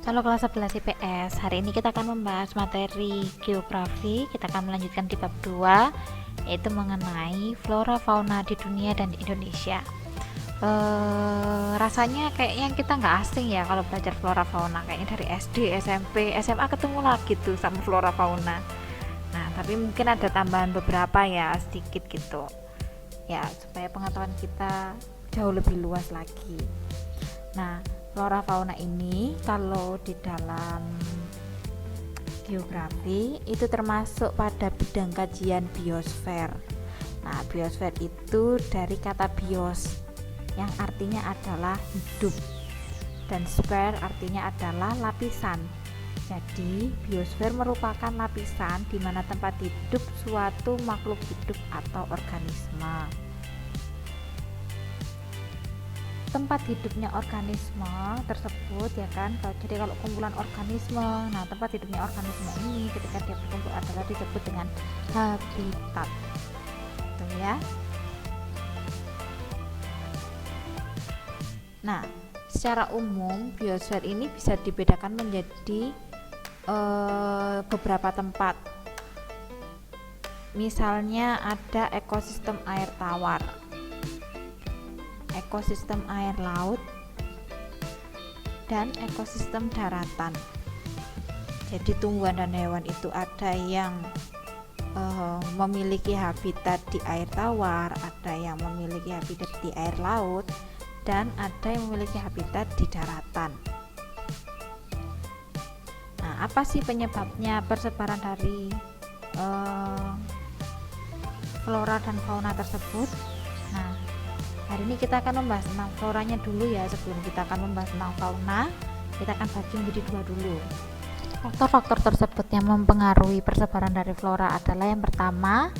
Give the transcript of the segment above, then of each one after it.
Halo kelas 11 IPS, hari ini kita akan membahas materi geografi. Kita akan melanjutkan di bab 2, yaitu mengenai flora fauna di dunia dan di Indonesia. Rasanya kayaknya kita nggak asing ya kalau belajar flora fauna, kayaknya dari SD, SMP, SMA ketemu lagi tuh sama flora fauna. Nah, tapi mungkin ada tambahan beberapa ya, sedikit gitu ya, supaya pengetahuan kita jauh lebih luas lagi. Nah, flora fauna ini kalau di dalam geografi itu termasuk pada bidang kajian biosfer. Nah, biosfer itu dari kata bios yang artinya adalah hidup dan sfer artinya adalah lapisan. Jadi, biosfer merupakan lapisan di mana tempat hidup suatu makhluk hidup atau organisme. Tempat hidupnya organisme tersebut ya kan, jadi kalau kumpulan organisme, nah tempat hidupnya organisme ini ketika dia berkumpul adalah disebut dengan habitat, gitu ya. Nah, secara umum biosfer ini bisa dibedakan menjadi beberapa tempat. Misalnya ada ekosistem air tawar, ekosistem air laut, dan ekosistem daratan. Jadi tumbuhan dan hewan itu ada yang memiliki habitat di air tawar, ada yang memiliki habitat di air laut, dan ada yang memiliki habitat di daratan. Nah, apa sih penyebabnya persebaran dari flora dan fauna tersebut? Nah, hari ini kita akan membahas tentang floranya dulu ya. Sebelum kita akan membahas tentang fauna, kita akan bagi menjadi dua dulu. Faktor-faktor tersebut yang mempengaruhi persebaran dari flora adalah yang pertama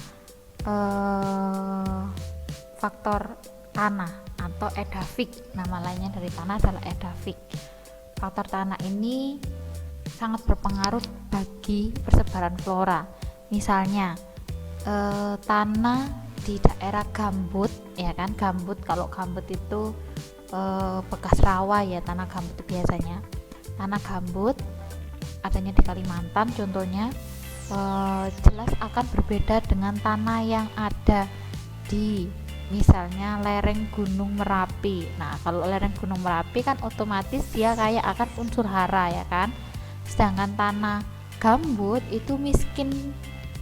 faktor tanah atau edafik. Nama lainnya dari tanah adalah edafik. Faktor tanah ini sangat berpengaruh bagi persebaran flora. Misalnya tanah di daerah gambut, ya kan, gambut, kalau gambut itu bekas rawa ya, tanah gambut itu biasanya tanah gambut adanya di Kalimantan contohnya, jelas akan berbeda dengan tanah yang ada di misalnya lereng Gunung Merapi. Nah, kalau lereng Gunung Merapi kan otomatis dia kayak akan unsur hara ya kan, sedangkan tanah gambut itu miskin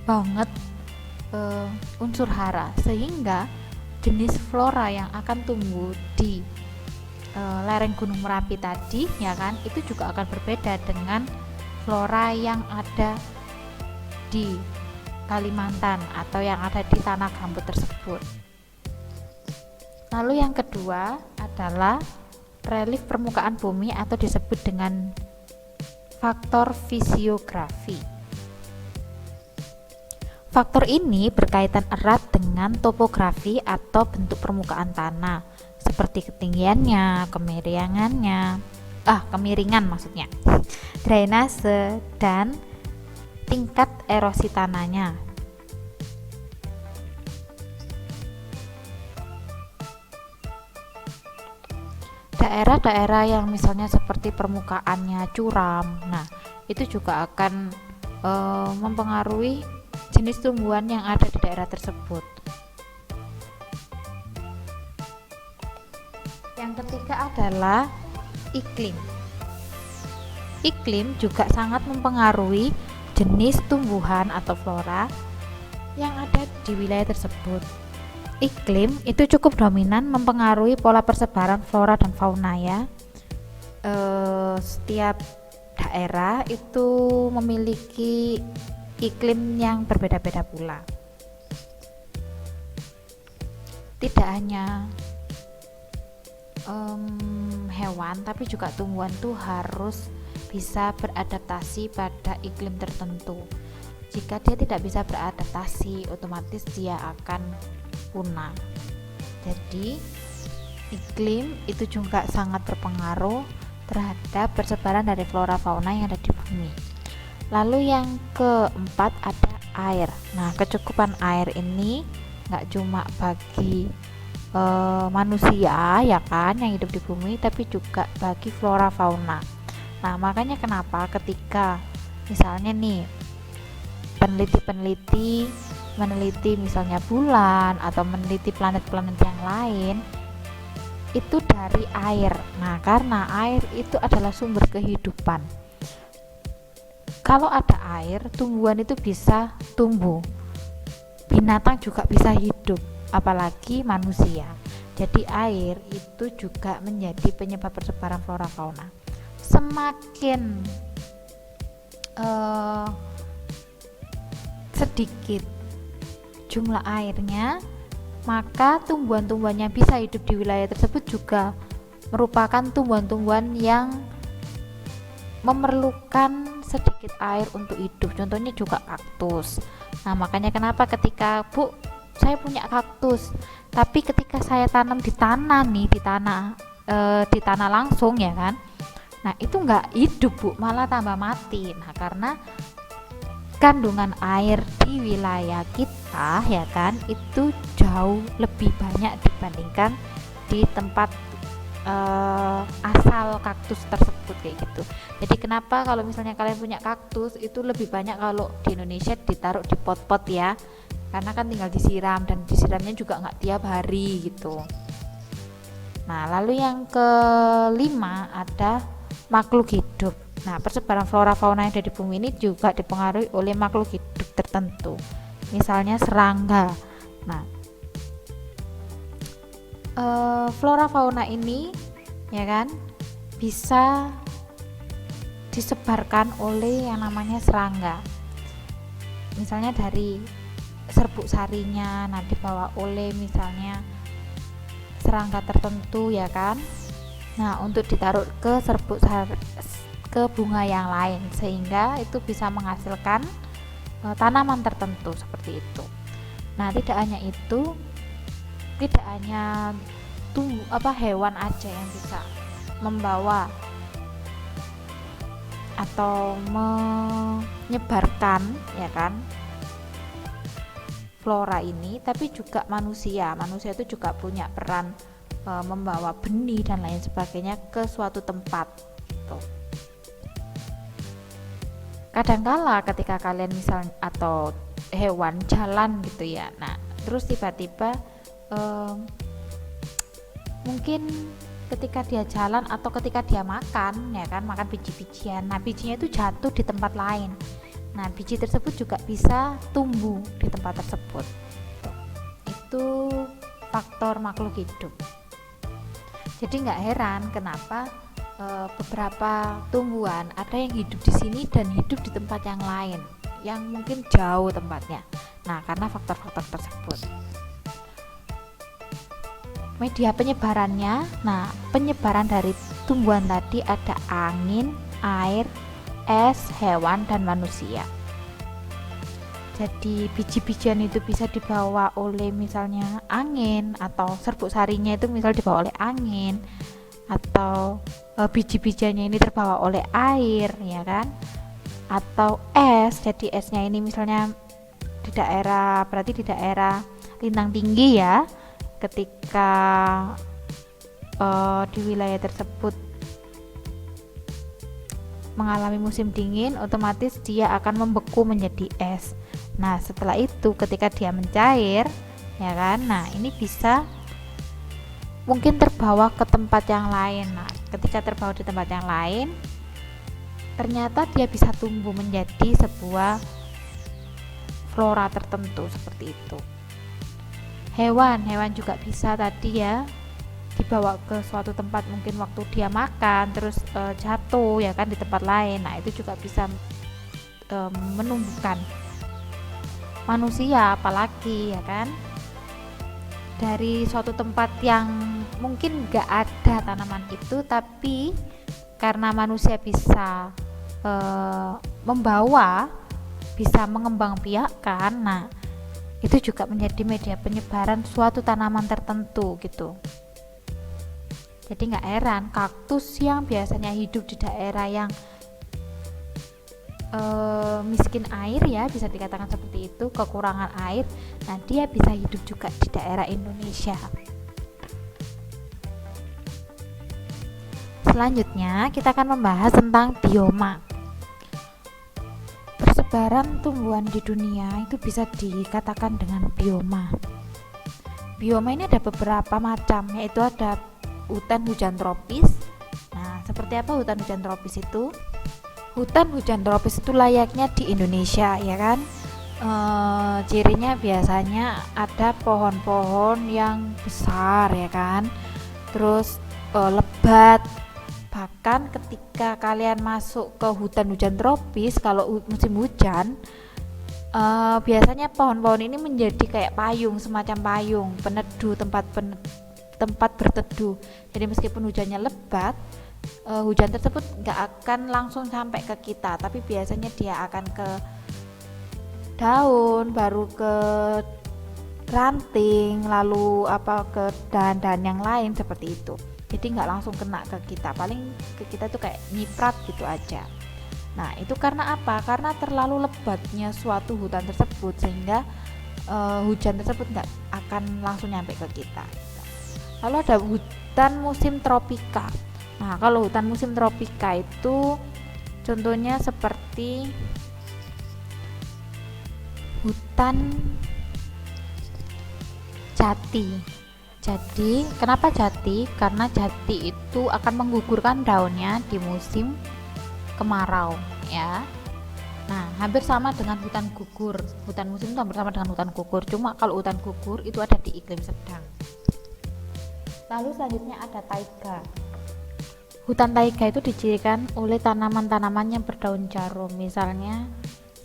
banget unsur hara, sehingga jenis flora yang akan tumbuh di lereng Gunung Merapi tadi ya kan, itu juga akan berbeda dengan flora yang ada di Kalimantan atau yang ada di tanah gambut tersebut. Lalu yang kedua adalah relief permukaan bumi atau disebut dengan faktor fisiografi. Faktor ini berkaitan erat dengan topografi atau bentuk permukaan tanah, seperti ketinggiannya, kemiringan maksudnya, drainase, dan tingkat erosi tanahnya. Daerah-daerah yang misalnya seperti permukaannya curam, nah itu juga akan mempengaruhi jenis tumbuhan yang ada di daerah tersebut. Yang ketiga adalah iklim. Iklim juga sangat mempengaruhi jenis tumbuhan atau flora yang ada di wilayah tersebut. Iklim itu cukup dominan mempengaruhi pola persebaran flora dan fauna ya. Setiap daerah itu memiliki iklim yang berbeda-beda pula. Tidak hanya hewan, tapi juga tumbuhan tuh harus bisa beradaptasi pada iklim tertentu. Jika dia tidak bisa beradaptasi, otomatis dia akan punah. Jadi iklim itu juga sangat berpengaruh terhadap persebaran dari flora fauna yang ada di bumi. Lalu yang keempat ada air. Nah, kecukupan air ini nggak cuma bagi manusia ya kan yang hidup di bumi, tapi juga bagi flora fauna. Nah, makanya kenapa ketika misalnya nih peneliti-peneliti meneliti misalnya bulan atau meneliti planet-planet yang lain itu dari air. Nah, karena air itu adalah sumber kehidupan. Kalau ada air, tumbuhan itu bisa tumbuh. Binatang juga bisa hidup, apalagi manusia. Jadi air itu juga menjadi penyebab persebaran flora fauna. Semakin sedikit jumlah airnya, maka tumbuhan-tumbuhan yang bisa hidup di wilayah tersebut juga merupakan tumbuhan-tumbuhan yang memerlukan sedikit air untuk hidup. Contohnya juga kaktus. Nah, makanya kenapa ketika Bu, saya punya kaktus, tapi ketika saya tanam di tanah nih, di tanah langsung ya kan. Nah, itu nggak hidup Bu, malah tambah mati. Nah, karena kandungan air di wilayah kita ya kan itu jauh lebih banyak dibandingkan di tempat asal kaktus tersebut kayak gitu. Jadi kenapa kalau misalnya kalian punya kaktus itu lebih banyak kalau di Indonesia ditaruh di pot-pot ya, karena kan tinggal disiram dan disiramnya juga nggak tiap hari gitu. Nah, lalu yang kelima ada makhluk hidup. Nah, persebaran flora fauna yang ada di bumi ini juga dipengaruhi oleh makhluk hidup tertentu, misalnya serangga. Nah, flora fauna ini ya kan bisa disebarkan oleh yang namanya serangga, misalnya dari serbuk sarinya. Nah, dibawa oleh misalnya serangga tertentu ya kan. Nah, untuk ditaruh ke ke bunga yang lain sehingga itu bisa menghasilkan tanaman tertentu seperti itu. Nah, tidak hanya hewan aja yang bisa membawa atau menyebarkan ya kan flora ini, tapi juga manusia itu juga punya peran membawa benih dan lain sebagainya ke suatu tempat gitu. Kadangkala ketika kalian misalnya atau hewan jalan gitu ya, nah terus tiba-tiba mungkin ketika dia jalan atau ketika dia makan ya kan, makan biji-bijian, nah bijinya itu jatuh di tempat lain. Nah, biji tersebut juga bisa tumbuh di tempat tersebut. Itu faktor makhluk hidup. Jadi nggak heran kenapa beberapa tumbuhan ada yang hidup di sini dan hidup di tempat yang lain yang mungkin jauh tempatnya. Nah, karena faktor-faktor tersebut. Media penyebarannya, nah penyebaran dari tumbuhan tadi ada angin, air, es, hewan, dan manusia. Jadi biji-bijian itu bisa dibawa oleh misalnya angin, atau serbuk sarinya itu misal dibawa oleh angin, atau biji-bijiannya ini terbawa oleh air ya kan, atau es. Jadi esnya ini misalnya di daerah lintang tinggi ya, ketika di wilayah tersebut mengalami musim dingin, otomatis dia akan membeku menjadi es. Nah, setelah itu ketika dia mencair ya kan, nah ini bisa mungkin terbawa ke tempat yang lain. Nah, ketika terbawa di tempat yang lain, ternyata dia bisa tumbuh menjadi sebuah flora tertentu seperti itu. Hewan juga bisa tadi ya dibawa ke suatu tempat, mungkin waktu dia makan terus jatuh ya kan di tempat lain. Nah, itu juga bisa menumbuhkan manusia, apalagi ya kan dari suatu tempat yang mungkin gak ada tanaman itu, tapi karena manusia bisa membawa, bisa mengembangbiakkan, nah itu juga menjadi media penyebaran suatu tanaman tertentu gitu. Jadi nggak heran kaktus yang biasanya hidup di daerah yang miskin air ya, bisa dikatakan seperti itu, kekurangan air, nah dia bisa hidup juga di daerah Indonesia. Selanjutnya kita akan membahas tentang bioma. Persebaran tumbuhan di dunia itu bisa dikatakan dengan bioma. Bioma ini ada beberapa macam, yaitu ada hutan hujan tropis. Nah, seperti apa hutan hujan tropis itu? Hutan hujan tropis itu layaknya di Indonesia, ya kan? Cirinya biasanya ada pohon-pohon yang besar, ya kan? Terus lebat. Bahkan ketika kalian masuk ke hutan hujan tropis, kalau musim hujan, biasanya pohon-pohon ini menjadi kayak payung, semacam payung peneduh, tempat berteduh. Jadi meskipun hujannya lebat, hujan tersebut nggak akan langsung sampai ke kita, tapi biasanya dia akan ke daun, baru ke ranting, lalu ke dahan-dahan yang lain seperti itu. Jadi nggak langsung kena ke kita, paling ke kita tuh kayak nyiprat gitu aja. Nah, itu karena apa? Karena terlalu lebatnya suatu hutan tersebut, sehingga hujan tersebut nggak akan langsung nyampe ke kita. Lalu ada hutan musim tropika. Nah, kalau hutan musim tropika itu contohnya seperti hutan jati. Jadi, kenapa jati? Karena jati itu akan menggugurkan daunnya di musim kemarau, ya. Nah, hampir sama dengan hutan gugur. Hutan musim itu hampir sama dengan hutan gugur, cuma kalau hutan gugur itu ada di iklim sedang. Lalu selanjutnya ada taiga. Hutan taiga itu dicirikan oleh tanaman-tanaman yang berdaun jarum, misalnya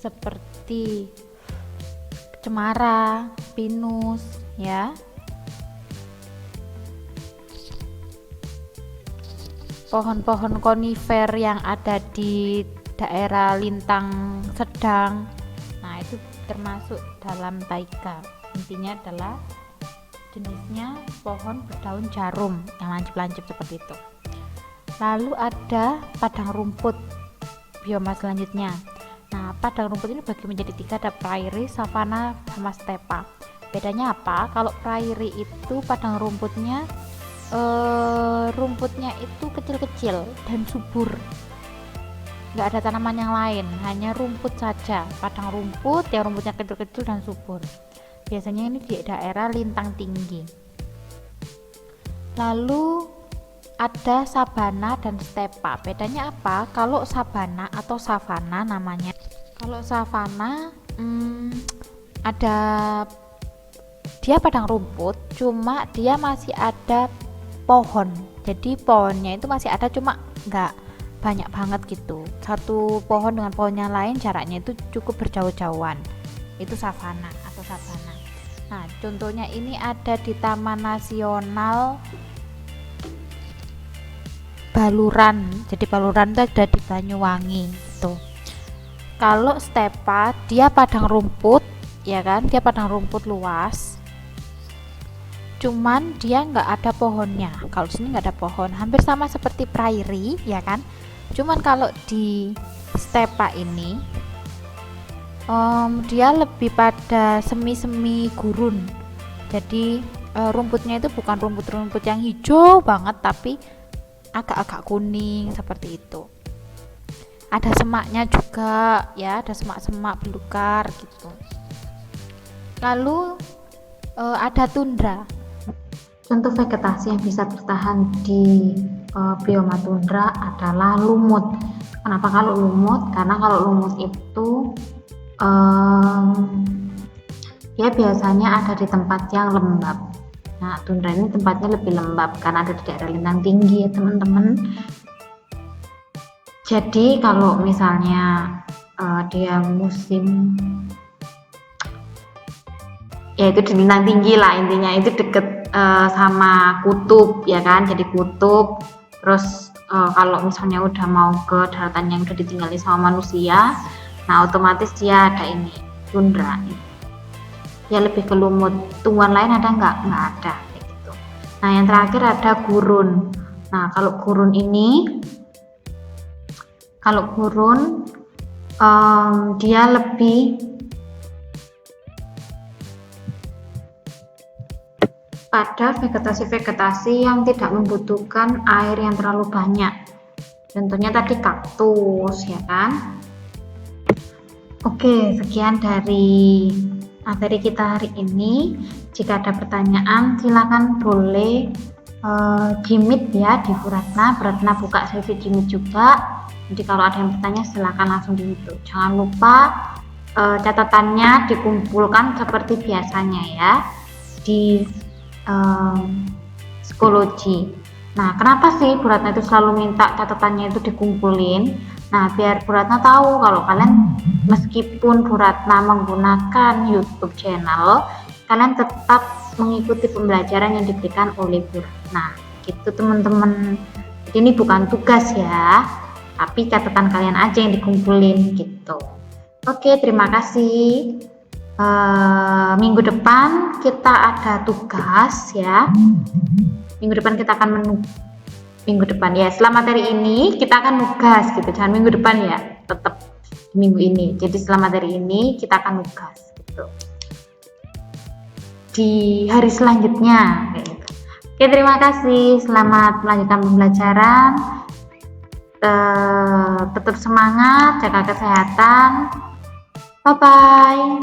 seperti cemara, pinus, ya. Pohon-pohon konifer yang ada di daerah lintang sedang, nah itu termasuk dalam taiga. Intinya adalah jenisnya pohon berdaun jarum yang lancip-lancip seperti itu. Lalu ada padang rumput, bioma selanjutnya. Nah, padang rumput ini bagi menjadi tiga, ada prairie, savana, sama stepa. Bedanya apa? Kalau prairie itu padang rumputnya itu kecil-kecil dan subur, nggak ada tanaman yang lain, hanya rumput saja. Padang rumput yang rumputnya kecil-kecil dan subur, biasanya ini di daerah lintang tinggi. Lalu ada sabana dan stepa. Bedanya apa? Kalau sabana atau savana namanya, kalau savana ada dia padang rumput, cuma dia masih ada pohon. Jadi pohonnya itu masih ada, cuma nggak banyak banget gitu. Satu pohon dengan pohon yang lain jaraknya itu cukup berjauh-jauhan. Itu savana atau sabana. Nah, contohnya ini ada di Taman Nasional Baluran. Jadi Baluran itu ada di Banyuwangi gitu. Kalau stepa dia padang rumput, ya kan? Dia padang rumput luas, cuman dia nggak ada pohonnya. Kalau sini nggak ada pohon, hampir sama seperti prairie, ya kan? Cuman kalau di stepa ini dia lebih pada semi-semi gurun. Jadi rumputnya itu bukan rumput-rumput yang hijau banget, tapi agak-agak kuning seperti itu. Ada semaknya juga, ya, ada semak-semak belukar gitu. Lalu ada tundra. Contoh vegetasi yang bisa bertahan di bioma tundra adalah lumut. Kenapa kalau lumut? Karena kalau lumut itu dia biasanya ada di tempat yang lembab. Nah, tundra ini tempatnya lebih lembab karena ada di daerah lintang tinggi, ya teman-teman. Jadi kalau misalnya dia musim, ya itu di lintang tinggi lah, intinya itu deket sama kutub, ya kan? Jadi kutub. Terus kalau misalnya udah mau ke daratan yang udah ditinggali sama manusia, nah otomatis dia ada ini tundra. Ya lebih ke lumut. Tumbuhan lain ada nggak ada gitu. Nah, yang terakhir ada gurun. Nah, kalau gurun dia lebih pada vegetasi-vegetasi yang tidak membutuhkan air yang terlalu banyak. Contohnya tadi kaktus, ya kan? Oke, sekian dari materi kita hari ini. Jika ada pertanyaan, silakan boleh Jimit ya di Bu Ratna buka sesi Jimit juga. Jadi kalau ada yang bertanya silakan langsung di situ. Jangan lupa catatannya dikumpulkan seperti biasanya ya di psikologi. Nah, kenapa sih Bu Ratna itu selalu minta catatannya itu dikumpulin? Nah, biar Bu Ratna tahu kalau kalian meskipun Bu Ratna menggunakan YouTube channel, kalian tetap mengikuti pembelajaran yang diberikan oleh Bu Ratna. Gitu teman-teman. Jadi ini bukan tugas ya, tapi catatan kalian aja yang dikumpulin gitu. Oke, terima kasih. Minggu depan kita ada tugas ya. Minggu depan kita akan minggu depan ya, setelah materi ini kita akan nugas gitu, jangan minggu depan ya, tetap minggu ini. Jadi setelah materi ini kita akan nugas gitu di hari selanjutnya kayak gitu. Oke, terima kasih, selamat melanjutkan pembelajaran. Tetap semangat, jaga kesehatan, bye bye.